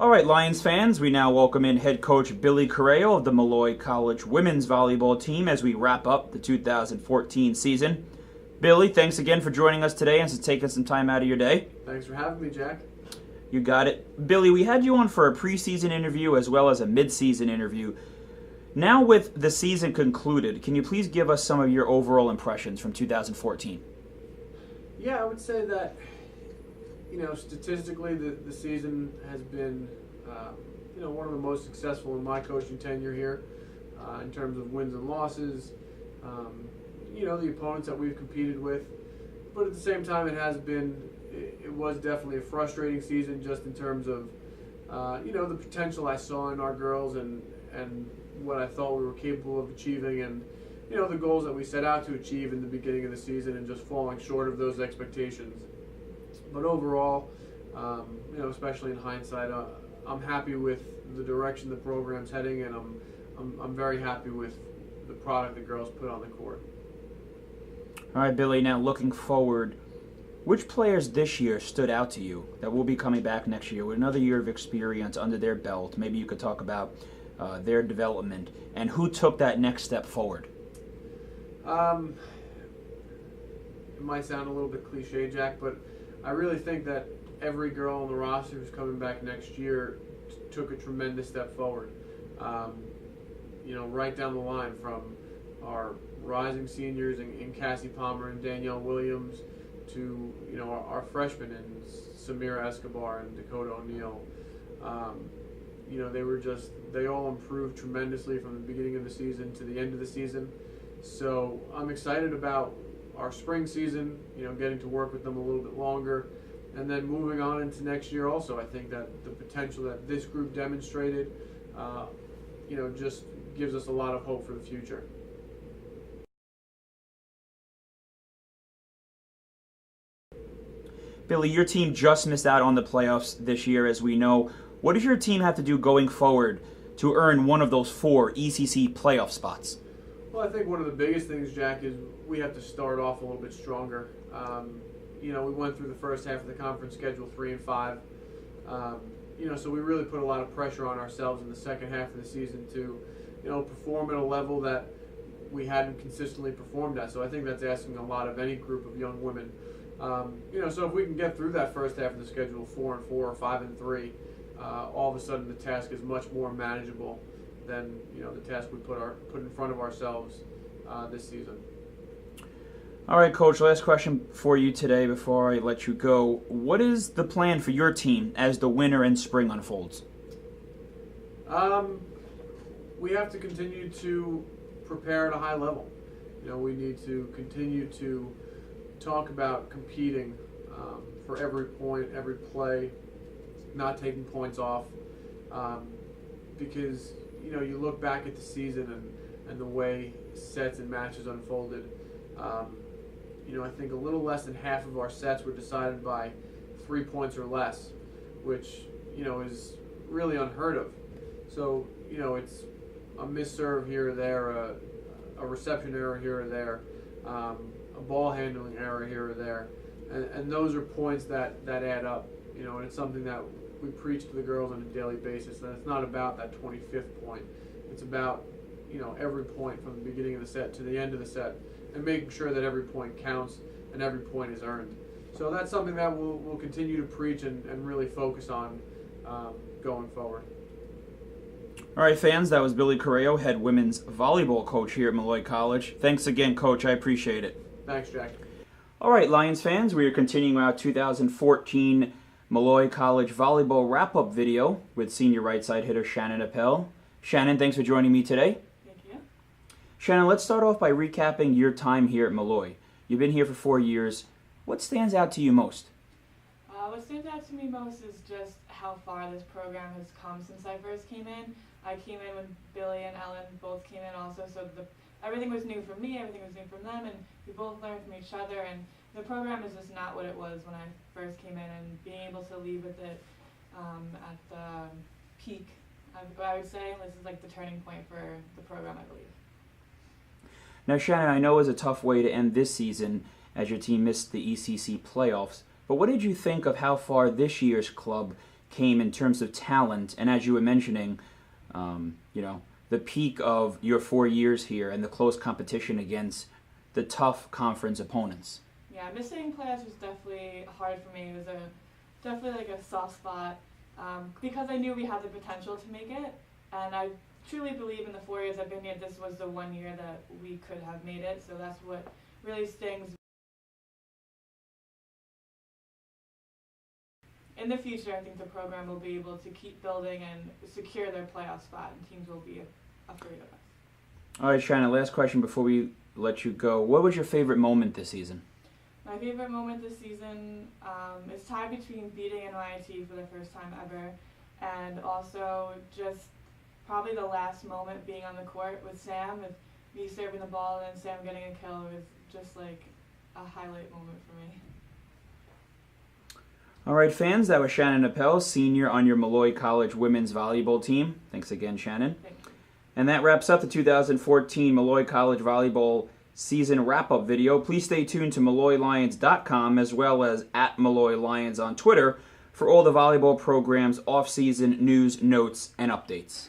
All right, Lions fans, we now welcome in Head Coach Billy Corrao of the Molloy College women's volleyball team as we wrap up the 2014 season. Billy, thanks again for joining us today and for taking some time out of your day. Thanks for having me, Jack. You got it. Billy, we had you on for a preseason interview as well as a mid-season interview. Now with the season concluded, can you please give us some of your overall impressions from 2014? Yeah, I would say that, statistically the season has been, one of the most successful in my coaching tenure here in terms of wins and losses, the opponents that we've competed with. But at the same time, it was definitely a frustrating season just in terms of, the potential I saw in our girls and what I thought we were capable of achieving and, the goals that we set out to achieve in the beginning of the season and just falling short of those expectations. But overall, especially in hindsight, I'm happy with the direction the program's heading, and I'm very happy with the product the girls put on the court. All right, Billy, now looking forward, which players this year stood out to you that will be coming back next year with another year of experience under their belt? Maybe you could talk about their development and who took that next step forward. It might sound a little bit cliche, Jack, but I really think that every girl on the roster who's coming back next year took a tremendous step forward. Right down the line from our rising seniors in Cassie Palmer and Danielle Williams to our freshmen in Samira Escobar and Dakota O'Neill. They all improved tremendously from the beginning of the season to the end of the season. So I'm excited about our spring season, getting to work with them a little bit longer. And then moving on into next year also, I think that the potential that this group demonstrated, just gives us a lot of hope for the future. Billy, your team just missed out on the playoffs this year, as we know. What does your team have to do going forward to earn one of those 4 ECC playoff spots? Well, I think one of the biggest things, Jack, is we have to start off a little bit stronger. We went through the first half of the conference schedule 3-5. So we really put a lot of pressure on ourselves in the second half of the season to, perform at a level that we hadn't consistently performed at. So I think that's asking a lot of any group of young women. So if we can get through that first half of the schedule 4-4 or 5-3, all of a sudden the task is much more manageable than the task we put in front of ourselves this season. All right, Coach, last question for you today before I let you go. What is the plan for your team as the winter and spring unfolds? We have to continue to prepare at a high level. We need to continue to talk about competing for every point, every play, not taking points off, because you look back at the season and the way sets and matches unfolded. I think a little less than half of our sets were decided by 3 points or less, which is really unheard of. So it's a misserve here or there, a reception error here or there, a ball handling error here or there, and those are points that add up. And it's something that we preach to the girls on a daily basis. That it's not about that 25th point. It's about every point from the beginning of the set to the end of the set, and making sure that every point counts and every point is earned. So that's something that we'll continue to preach and really focus on going forward. All right, fans, that was Billy Corrao, head women's volleyball coach here at Molloy College. Thanks again, Coach. I appreciate it. Thanks, Jack. All right, Lions fans, we are continuing our 2014 Molloy College volleyball wrap-up video with senior right side hitter Shannon Appel. Shannon, thanks for joining me today. Thank you. Shannon, let's start off by recapping your time here at Molloy. You've been here for 4 years. What stands out to you most? What stands out to me most is just how far this program has come since I first came in. I came in when Billy and Ellen both came in also, so everything was new for me, everything was new from them, and we both learned from each other, and the program is just not what it was when I first came in, and being able to leave with it at the peak, I would say, this is like the turning point for the program, I believe. Now, Shannon, I know it was a tough way to end this season as your team missed the ECC playoffs, but what did you think of how far this year's club came in terms of talent, and as you were mentioning, the peak of your 4 years here and the close competition against the tough conference opponents? Yeah, missing playoffs was definitely hard for me. It was definitely like a soft spot because I knew we had the potential to make it, and I truly believe in the 4 years I've been here, this was the 1 year that we could have made it. So that's what really stings. In the future, I think the program will be able to keep building and secure their playoff spot, and teams will be afraid of us. All right, Shannon, last question before we let you go. What was your favorite moment this season? My favorite moment this season is tied between beating NYT for the first time ever, and also just probably the last moment being on the court with Sam, with me serving the ball and Sam getting a kill was just like a highlight moment for me. All right, fans, that was Shannon Appel, senior on your Molloy College women's volleyball team. Thanks again, Shannon. Thank you. And that wraps up the 2014 Molloy College volleyball season wrap-up video. Please stay tuned to MolloyLions.com as well as at Molloy Lions on Twitter for all the volleyball program's off-season news, notes, and updates.